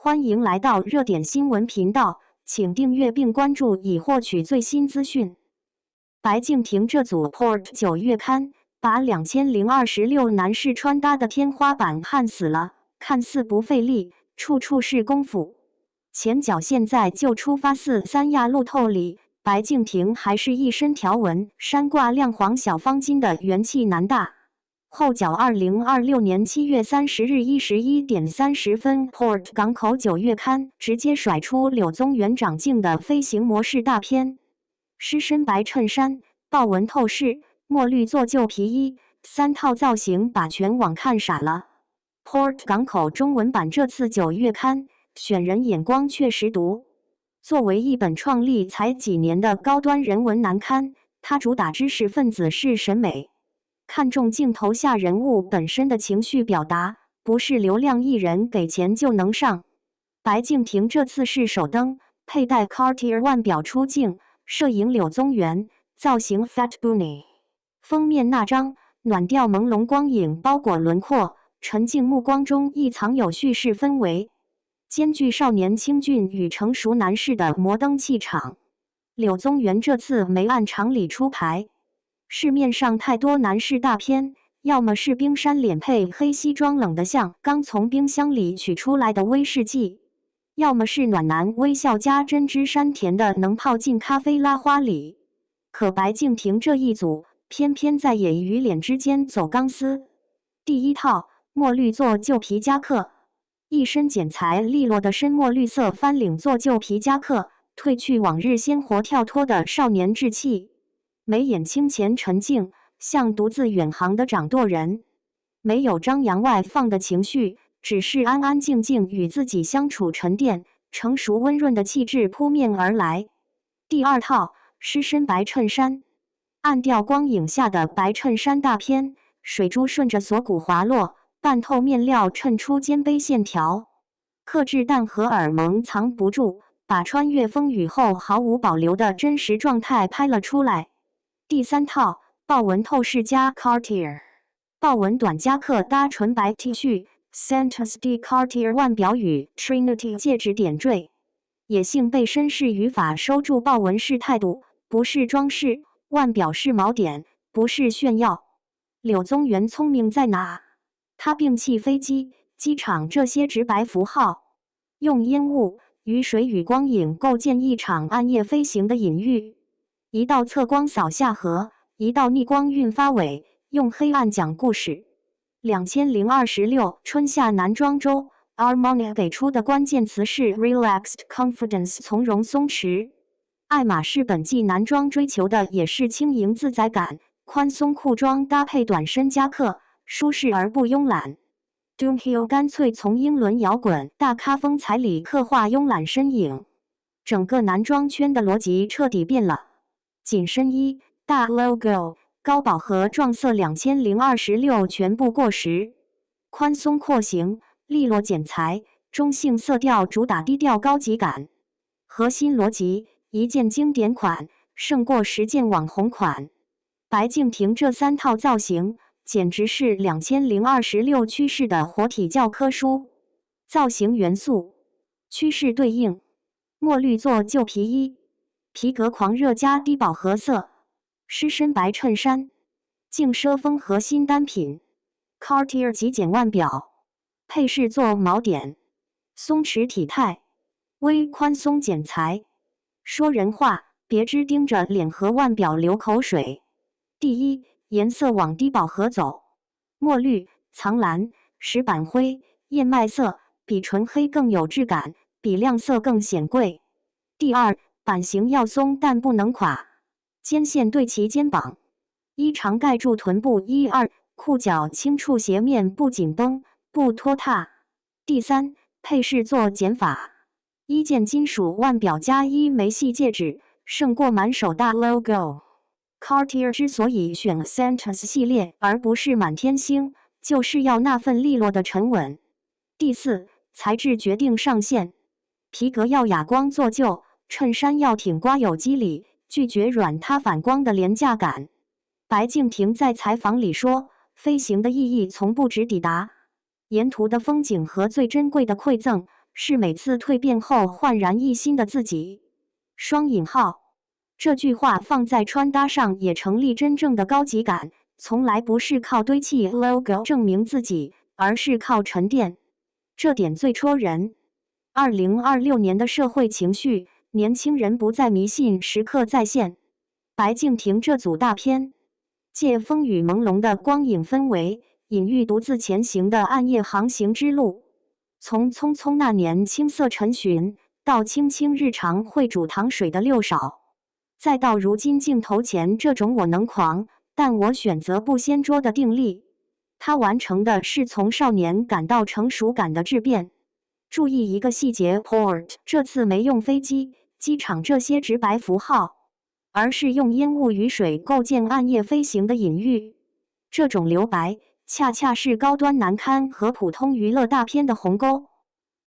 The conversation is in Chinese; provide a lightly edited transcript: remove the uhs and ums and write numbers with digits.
欢迎来到热点新闻频道，请订阅并关注以获取最新资讯。白敬亭这组 Port 9月刊把2026男士穿搭的天花板焊死了，看似不费力，处处是功夫。前脚现在就出发4三亚路透里，白敬亭还是一身条纹山挂亮黄小方巾的元气男大。后脚2026年7月30日11点30分 ，Port 港口9月刊直接甩出柳宗元长镜的飞行模式大片，湿身白衬衫、豹纹透视、墨绿做旧皮衣，3套造型把全网看傻了。Port 港口中文版这次9月刊选人眼光确实毒。作为一本创立才几年的高端人文男刊，它主打知识分子式审美。看重镜头下人物本身的情绪表达，不是流量艺人给钱就能上。白敬亭这次是首登，佩戴 Cartier 腕表出镜，摄影柳宗元，造型 Fat Bunny。封面那张暖调朦胧光影包裹轮廓，沉静目光中亦藏有叙事氛围，兼具少年清俊与成熟男士的摩登气场。柳宗元这次没按常理出牌。市面上太多男士大片，要么是冰山脸配黑西装冷得像刚从冰箱里取出来的威士忌，要么是暖男微笑加针织山甜的能泡进咖啡拉花里。可白敬亭这一组偏偏在眼与脸之间走钢丝。第一套墨绿做旧皮夹克，一身剪裁利落的深墨绿色翻领做旧皮夹克，褪去往日鲜活跳脱的少年稚气。眉眼清浅沉静，像独自远航的掌舵人，没有张扬外放的情绪，只是安安静静与自己相处，沉淀成熟温润的气质扑面而来。第二套湿身白衬衫，暗调光影下的白衬衫大片，水珠顺着锁骨滑落，半透面料衬出肩背线条，克制但和耳蒙藏不住，把穿越风雨后毫无保留的真实状态拍了出来。第三套豹纹透视加 Cartier 豹纹短夹克搭纯白 T 恤 Santos de Cartier 腕表与 Trinity 戒指点缀，野性被绅士语法收住，豹纹是态度，不是装饰，腕表是锚点，不是炫耀。柳宗元聪明在哪？他摒弃飞机、机场这些直白符号，用烟雾、雨水与光影构建一场暗夜飞行的隐喻。一道侧光扫下河，一道逆光晕发尾，用黑暗讲故事。2026春夏男装周 Armani 给出的关键词是 relaxed confidence 从容松弛。爱马仕本季男装追求的也是轻盈自在感，宽松裤装搭配短身夹克，舒适而不慵懒。Dunhill 干脆从英伦摇滚大咖风采里刻画慵懒身影，整个男装圈的逻辑彻底变了。紧身衣、大 logo、高饱和撞色2026全部过时，宽松廓形、利落剪裁、中性色调主打低调高级感。核心逻辑：一件经典款胜过10件网红款。白敬亭这3套造型简直是2026趋势的活体教科书。造型元素：趋势对应，墨绿做旧皮衣。皮革狂热加低饱和色，湿身白衬衫，竞奢风核心单品 ，Cartier 极简腕表，配饰做锚点，松弛体态，微宽松剪裁。说人话，别只盯着脸和腕表流口水。第一，颜色往低饱和走，墨绿、藏蓝、石板灰、燕麦色，比纯黑更有质感，比亮色更显贵。第二，版型要松但不能垮，肩线对齐肩膀，衣长盖住臀部。1、2裤脚轻触鞋面不紧绷，不拖沓。第三，配饰做减法，一件金属腕表加1枚细戒指，胜过满手大 logo。Cartier 之所以选 Santos 系列而不是满天星，就是要那份利落的沉稳。第四，材质决定上限，皮革要哑光做旧。衬衫要挺刮有肌理，拒绝软塌反光的廉价感。白敬亭在采访里说，飞行的意义从不止抵达，沿途的风景和最珍贵的馈赠是每次蜕变后焕然一新的自己。双引号，这句话放在穿搭上也成立。真正的高级感，从来不是靠堆砌 logo 证明自己，而是靠沉淀。这点最戳人。2026年的社会情绪，年轻人不再迷信时刻再现。白敬亭这组大片，借风雨朦胧的光影氛围，隐喻独自前行的暗夜航行之路。从匆匆那年青涩晨巡，到清清日常会煮糖水的六少，再到如今镜头前这种我能狂，但我选择不掀桌的定力，他完成的是从少年感到成熟感的质变。注意一个细节 ，Port 这次没用飞机、机场这些直白符号，而是用烟雾雨水构建暗夜飞行的隐喻。这种留白，恰恰是高端难堪和普通娱乐大片的鸿沟。